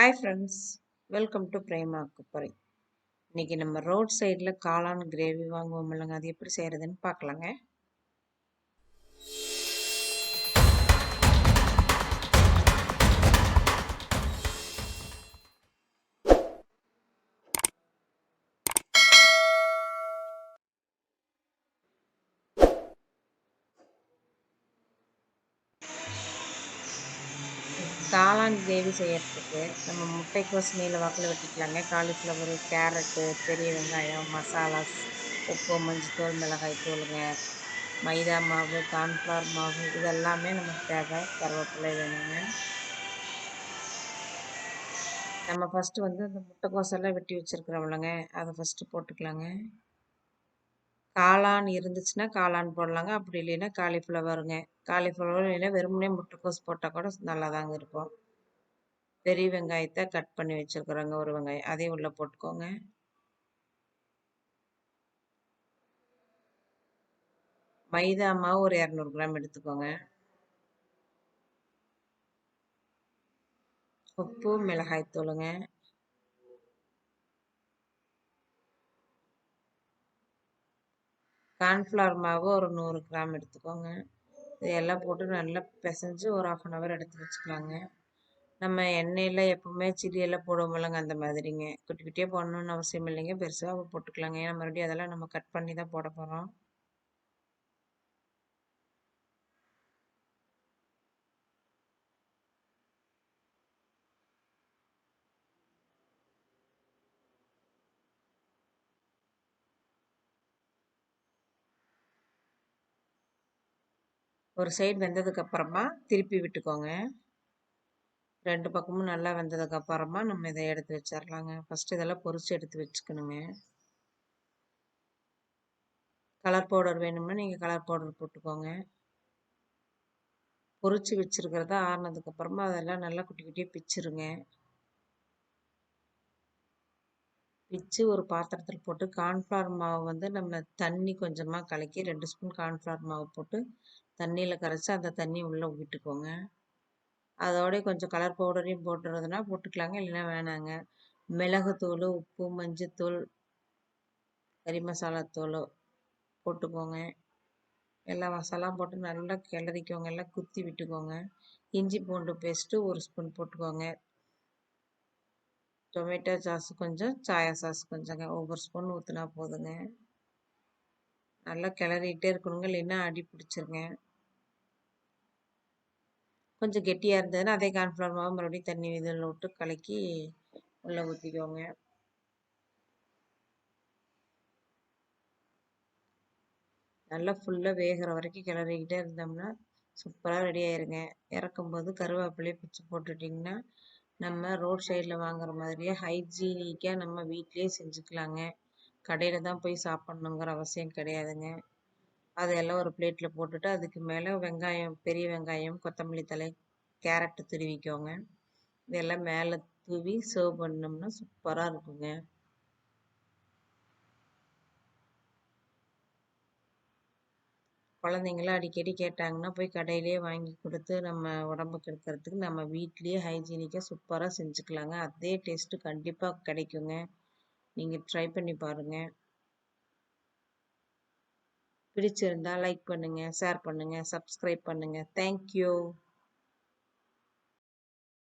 Hi friends, welcome to Prema அக்குப்பறை. இன்னைக்கு நம்ம ரோட் சைடில் காளான் கிரேவி வாங்குவோம் இல்லைங்க, அது எப்படி செய்கிறதுன்னு பார்க்கலாங்க. காளான் கிரேவி செய்யறதுக்கு நம்ம முட்டைக்கோஸ் நீல வாக்கில் வெட்டிக்கலாங்க. காலிஃப்ளவரு, கேரட்டு, பெரிய வெங்காயம், மசாலாஸ், உப்பு, மஞ்சத்தூள், மிளகாய் தூளுங்க, மைதா மாவு, கார்ன்ஃப்ளவர் மாவு, இதெல்லாமே நமக்கு தேவை. கருவேப்பிலை வேணுங்க. நம்ம ஃபஸ்ட்டு அந்த முட்டைக்கோஸெல்லாம் வெட்டி வச்சுருக்குறோம்லங்க, அதை ஃபஸ்ட்டு போட்டுக்கலாங்க. காளான் இருந்துச்சுன்னா காளான் போடலாங்க. அப்படி இல்லைன்னா காலிஃப்ளவருங்க. காலிஃப்ளவர் இல்லைன்னா வெறுமனே முட்டைக்கோஸ் போட்டால் கூட நல்லாதாங்க இருக்கும். பெரிய வெங்காயத்தை கட் பண்ணி வச்சுருக்குறோங்க, ஒரு வெங்காயம், அதையும் உள்ளே போட்டுக்கோங்க. மைதா மாவு ஒரு 200 கிராம் எடுத்துக்கோங்க. உப்பு, மிளகாய் தூளுங்க. கார்ன்ஃப்ளவர் மாவு ஒரு 100 கிராம் எடுத்துக்கோங்க. இதெல்லாம் போட்டு நல்லா பிசைஞ்சு ஒரு 1/2 hour எடுத்து வச்சுக்கலாங்க. நம்ம எண்ணெயில் எப்பவுமே சில்லி எல்லாம் போடுவோம்லங்க, அந்த மாதிரிங்க. குட்டி குட்டியாக போடணுன்னு அவசியம் இல்லைங்க, பெருசாக போட்டுக்கலாங்க. ஏன்னா மறுபடியும் அதெல்லாம் நம்ம கட் பண்ணி தான் போட போகிறோம். ஒரு சைடு வெந்ததுக்கு அப்புறமா திருப்பி விட்டுக்கோங்க. 2 பக்கமும் நல்லா வெந்ததுக்கு அப்புறமா நம்ம இதை எடுத்து வச்சிடலாங்க. ஃபர்ஸ்ட் இதெல்லாம் பொரிச்சு எடுத்து வச்சுக்கணுங்க. கலர் பவுடர் வேணும்னா நீங்கள் கலர் பவுடர் போட்டுக்கோங்க. பொரிச்சு வச்சிருக்கிறத ஆறுனதுக்கு அப்புறமா அதெல்லாம் நல்லா குட்டி குட்டியாக பிச்சிருங்க. பிச்சு ஒரு பாத்திரத்தில் போட்டு கார்ன்ஃப்ளவர் மாவு நம்ம தண்ணி கொஞ்சமாக கலக்கி 2 ஸ்பூன் கார்ன்ஃப்ளவர் மாவு போட்டு தண்ணியில் கரைச்சி அந்த தண்ணி உள்ளே விட்டுக்கோங்க. அதோட கொஞ்சம் கலர் பவுடரையும் போட்டுறதுனா போட்டுக்கலாங்க, இல்லைன்னா வேணாங்க. மிளகுத்தூள், உப்பு, மஞ்சத்தூள், கறி மசாலா தூள் போட்டுக்கோங்க. எல்லா மசாலாவும் போட்டு நல்லா கிளறிக்கோங்க, எல்லாம் குத்தி விட்டுக்கோங்க. இஞ்சி பூண்டு பேஸ்ட்டு 1 ஸ்பூன் போட்டுக்கோங்க. டொமேட்டோ சாஸ் கொஞ்சம், சாயா சாஸ் கொஞ்சங்க, ஒவ்வொரு ஸ்பூன் ஊற்றினா போதுங்க. நல்லா கிளறிட்டே இருக்கணுங்க, இல்லைன்னா அடி பிடிச்சிருங்க. கொஞ்சம் கெட்டியாக இருந்ததுன்னா அதே கார்ன்ஃப்ளவர் மாவு மறுபடியும் தண்ணி இதில் விட்டு கலக்கி உள்ளே ஊற்றிக்கோங்க. நல்லா ஃபுல்லாக வேகிற வரைக்கும் கிளறிக்கிட்டே இருந்தோம்னா சூப்பராக ரெடி ஆயிருங்க. இறக்கும்போது கருவேப்பிலையை பிச்சு போட்டுட்டிங்கன்னா நம்ம ரோட் சைடில் வாங்குற மாதிரியே ஹைஜீனிக்காக நம்ம வீட்டிலேயே செஞ்சுக்கலாங்க. கடையில் தான் போய் சாப்பிட்ணுங்கிற அவசியம் கிடையாதுங்க. அதையெல்லாம் ஒரு பிளேட்டில் போட்டுட்டு அதுக்கு மேலே வெங்காயம், பெரிய வெங்காயம், கொத்தமல்லி தழை, கேரட்டு துருவிக்கோங்க. இதெல்லாம் மேலே தூவி சர்வ் பண்ணோம்னா சூப்பராக இருக்குங்க. குழந்தைங்களாம் அடிக்கடி கேட்டாங்கன்னா போய் கடையிலேயே வாங்கி கொடுத்து நம்ம உடம்புக்கு இருக்கிறதுக்கு நம்ம வீட்லேயே ஹைஜீனிக்காக சூப்பராக செஞ்சுக்கலாங்க. அதே டேஸ்ட்டு கண்டிப்பாக கிடைக்குங்க. நீங்கள் ட்ரை பண்ணி பாருங்கள். பிடிச்சிருந்தா லைக் பண்ணுங்கள், ஷேர் பண்ணுங்கள், சப்ஸ்கிரைப் பண்ணுங்கள். தேங்க்யூ.